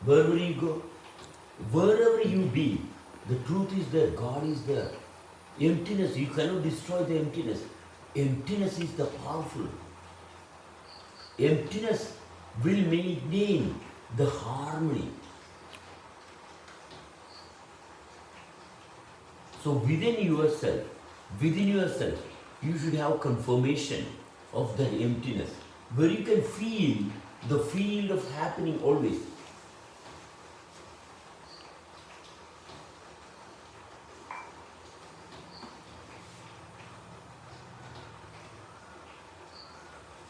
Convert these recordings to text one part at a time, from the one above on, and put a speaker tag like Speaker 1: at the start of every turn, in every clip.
Speaker 1: Wherever you go, wherever you be, the truth is there, God is there. Emptiness, you cannot destroy the emptiness. Emptiness is the powerful. Emptiness will maintain the harmony. So within yourself, you should have confirmation of that emptiness, where you can feel the field of happening always.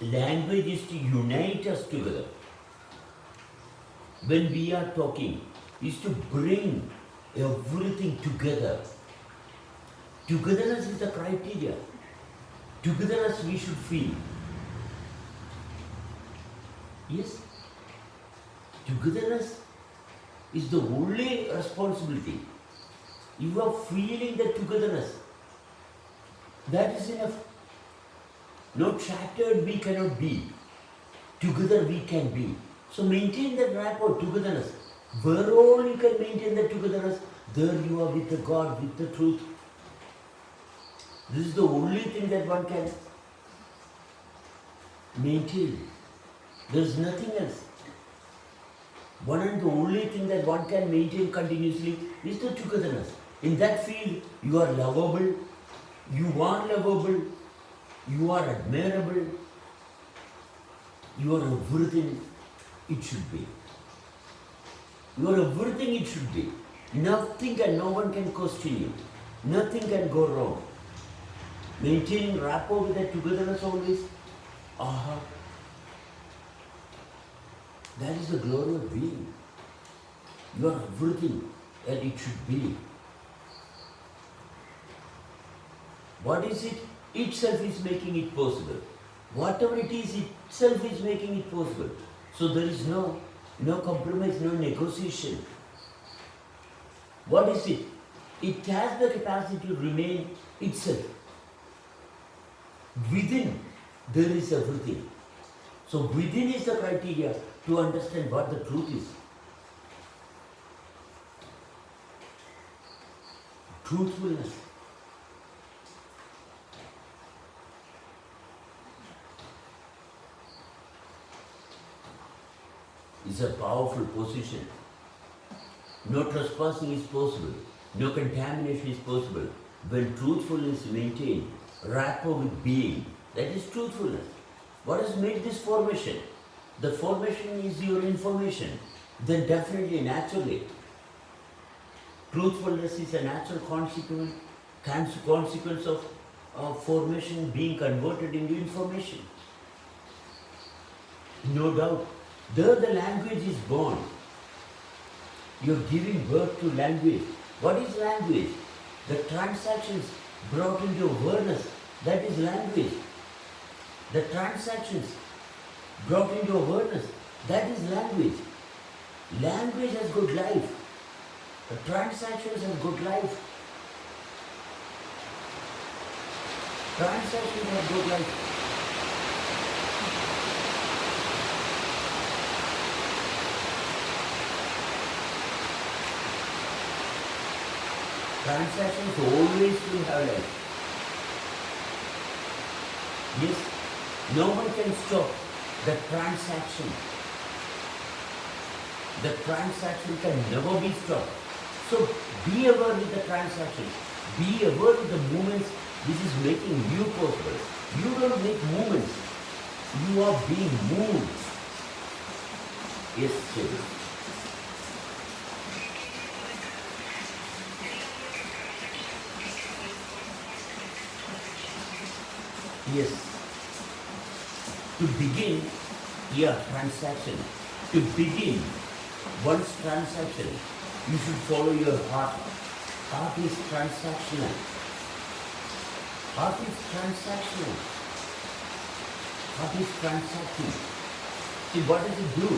Speaker 1: Language is to unite us together. When we are talking, is to bring everything together. Togetherness is the criteria. Togetherness we should feel. Yes. Togetherness is the only responsibility. You are feeling the togetherness. That is enough. Not shattered we cannot be. Together we can be. So maintain that rapport, togetherness. Where all you can maintain that togetherness, there you are with the God, with the truth. This is the only thing that one can maintain. There is nothing else. One and the only thing that one can maintain continuously is the togetherness. In that field, you are lovable, you are admirable, you are everything it should be. You are everything it should be. Nothing and no one can question you. Nothing can go wrong. Maintaining rapport with that togetherness always, that is the glory of being. You are everything that it should be. What is it? Itself is making it possible. Whatever it is, itself is making it possible. So there is no compromise, no negotiation. What is it? It has the capacity to remain itself. Within, there is everything. So within is the criteria to understand what the truth is. Truthfulness. Is a powerful position. No trespassing is possible. No contamination is possible. When truthfulness is maintained, rapport with being, that is truthfulness. What has made this formation? The formation is your information. Then definitely, naturally, truthfulness is a natural consequence of formation being converted into information. No doubt. There the language is born. You are giving birth to language. What is language? The transactions brought into awareness, that is language. The transactions brought into awareness, that is language. Language has good life. The transactions have good life. Transactions have good life. Transactions always will have life. Yes, no one can stop the transaction. The transaction can never be stopped. So be aware with the transactions. Be aware with the movements which is making you possible. You don't make movements. You are being moved. Yes, children. Yes. To begin your transaction, to begin one's transaction, you should follow your heart. Heart is transactional. Heart is transactional. Heart is transacting. See, what does it do?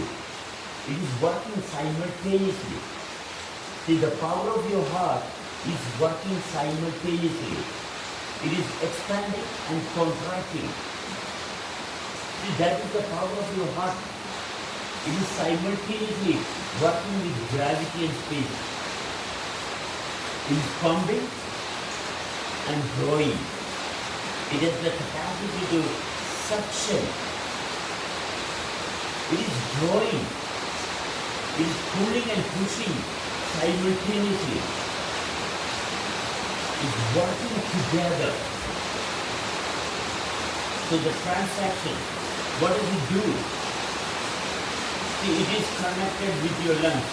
Speaker 1: It is working simultaneously. See, the power of your heart is working simultaneously. It is expanding and contracting. See, that is the power of your heart. It is simultaneously working with gravity and space. It is pumping and drawing. It has the capacity to suction. It is drawing. It is pulling and pushing simultaneously. It is working together. So the transaction, what does it do? See, it is connected with your lungs.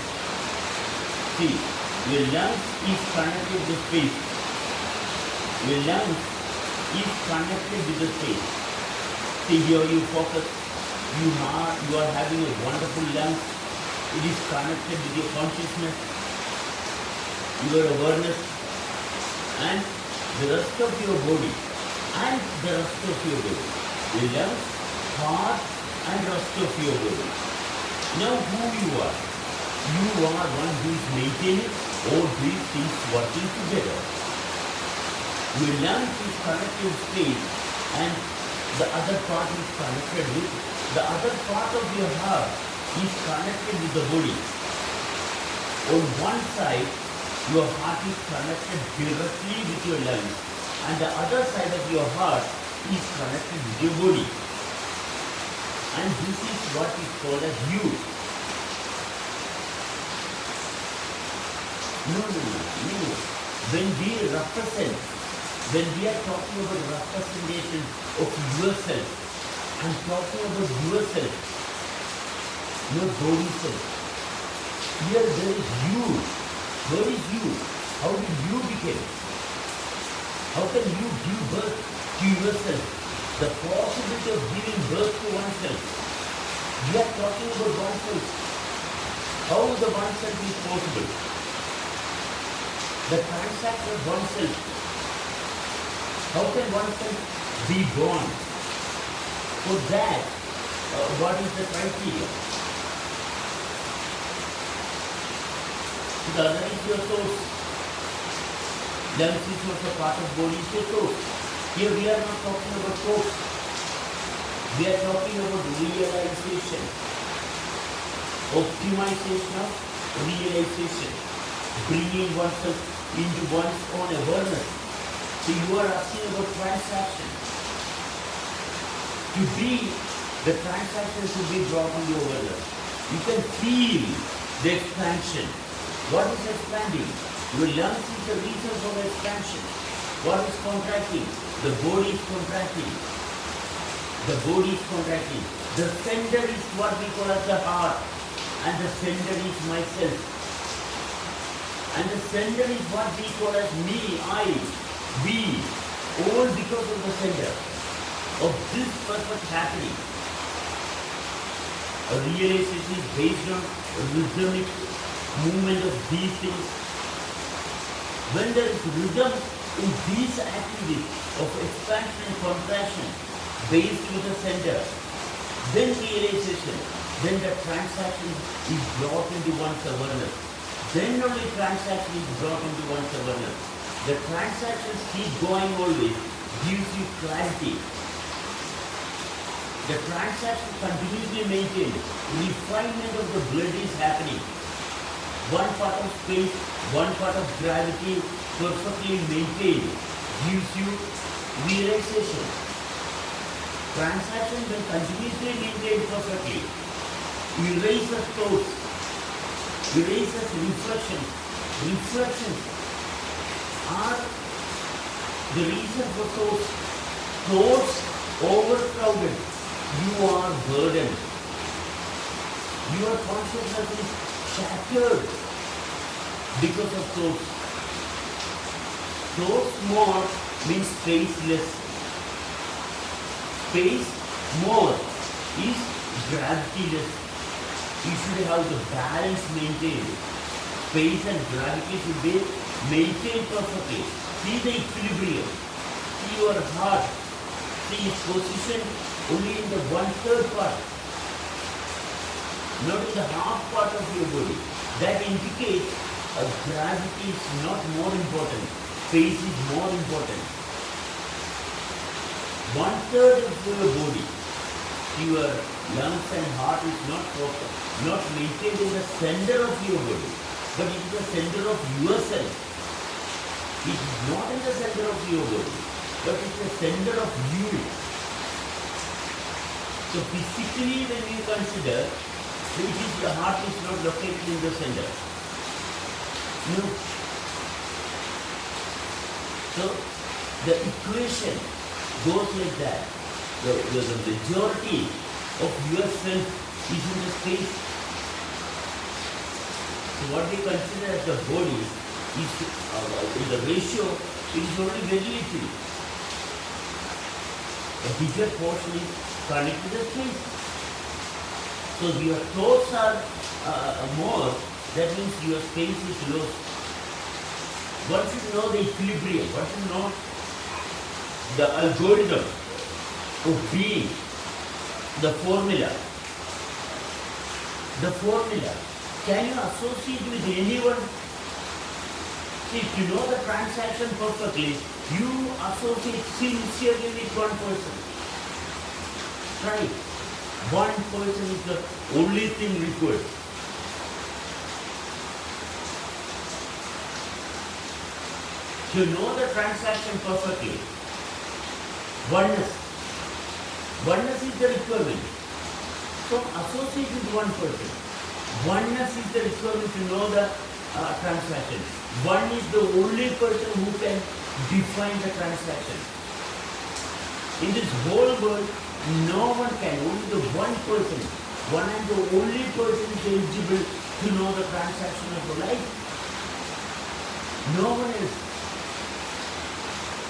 Speaker 1: See, your lungs is connected with space. Your lungs is connected with the space. See, here you focus. You are having a wonderful lungs. It is connected with your consciousness, your awareness, and the rest of your body. And the rest of your body. Your lungs, heart, and rest of your body. Now who you are? You are one who is maintaining all these things working together. Your lungs is connected with space and the other part is connected with, the other part of your heart is connected with the body. On one side, your heart is connected directly with your lungs and the other side of your heart is connected with your body. And this is what is called as you. No. When we represent, when we are talking about representation of yourself, I'm talking about yourself, not body self. Here there is you. Where is you? How did you become? How can you give birth to yourself? The possibility of giving birth to oneself. We are talking about oneself. How the oneself is possible? The transaction of oneself. How can oneself be born? For that, what is the criteria? The other is your source. Lungs is also part of body, is your source. Here we are not talking about source. We are talking about realization. Optimization of realization. Bringing oneself into one's own awareness. So you are asking about transaction. To be, the transaction should be brought into awareness. You can feel the expansion. What is expanding? Your lungs is the reason for the expansion. What is contracting? The body is contracting. The body is contracting. The center is what we call as the heart. And the center is myself. And the center is what we call as me, I, we. All because of the center. Of this perfect happening. A realization is based on a rhythmic movement of these things. When there is rhythm in these activities of expansion and contraction based with the center, then realization, then the transaction is brought into one's awareness. Then only transaction is brought into one's awareness. The transactions keep going always, gives you clarity. The transaction continuously maintained. Refinement of the blood is happening. One part of space, one part of gravity perfectly maintained gives you realization. Transaction when continuously maintained perfectly. Erases thoughts. Erases reflections. Reflections are the reason for thoughts. Thoughts overcrowded. You are burdened. Your consciousness is shattered because of thoughts. Thoughts more means spaceless. Space more is gravityless. You should have the balance maintained. Space and gravity should be maintained perfectly. See the equilibrium. See your heart. See its position only in the 1/3 part. Not in the half part of your body. That indicates gravity is not more important. Space is more important. 1/3 of your body, your lungs and heart is not proper, not maintained in the center of your body, but it is the center of yourself. It is not in the center of your body, but it is the center of you. So physically when you consider, the heart is not located in the center. No. So the equation goes like that. The majority of yourself is in the space. So what we consider as the body is in the ratio, it is only very little. The bigger portion is connected to the space. So your thoughts are more, that means your space is lost. One should know the equilibrium, one should know the algorithm of being, the formula. The formula. Can you associate with anyone? See, if you know the transaction perfectly, you associate sincerely with one person. Right? One person is the only thing required. You know the transaction perfectly. Oneness. Oneness is the requirement. So associate with one person. Oneness is the requirement to know the transaction. One is the only person who can define the transaction. In this whole world, no one can, only the one person, one and the only person is eligible to know the transaction of the life. No one else.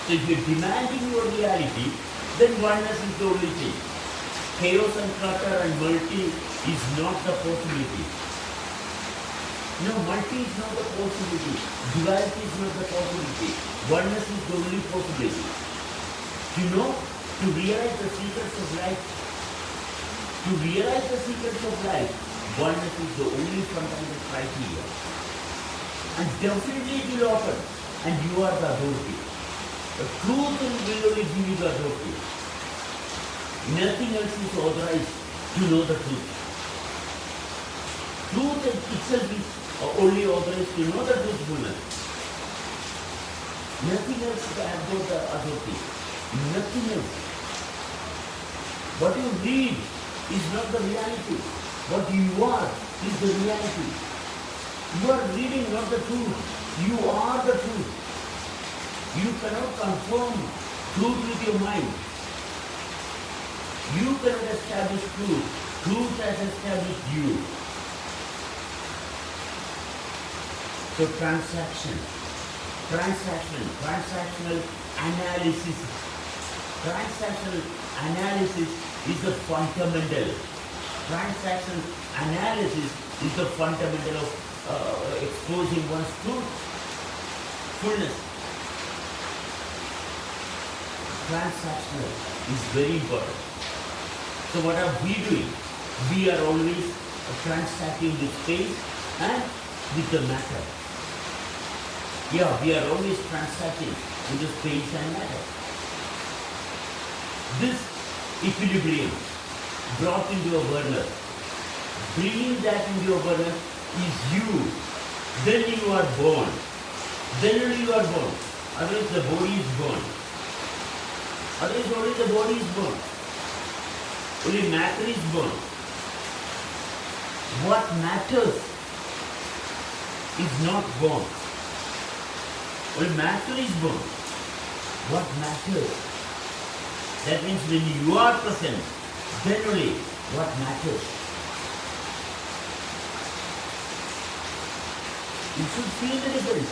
Speaker 1: So if you're demanding your reality, then oneness is the only thing. Chaos and clutter and multi is not the possibility. No, multi is not the possibility. Duality is not the possibility. Oneness is the only possibility. You know, to realize the secrets of life, oneness is the only fundamental criteria. And definitely it will happen. And you are the authority. The truth will only give you the authority. Nothing else is authorized to know the truth. Truth itself is only authorized to know the truthfulness. Nothing else can have the authority. Nothing else. What you read is not the reality. What you are is the reality. You are reading not the truth. You are the truth. You cannot confirm truth with your mind. You cannot establish truth. Truth has established you. So transactional analysis. Transactional analysis is the fundamental. Transactional analysis is the fundamental of exposing one's truth, fullness. Transactional is very important. So what are we doing? We are always transacting with space and with the matter. Yeah, we are always transacting with the space and matter. This equilibrium brought into awareness, bringing that into awareness is you. Then you are born. Then only you are born. Otherwise the body is born. Otherwise only the body is born. Only matter is born. What matters is not born. Only matter is born. What matters? That means when you are present, then only what matters. You should feel the difference.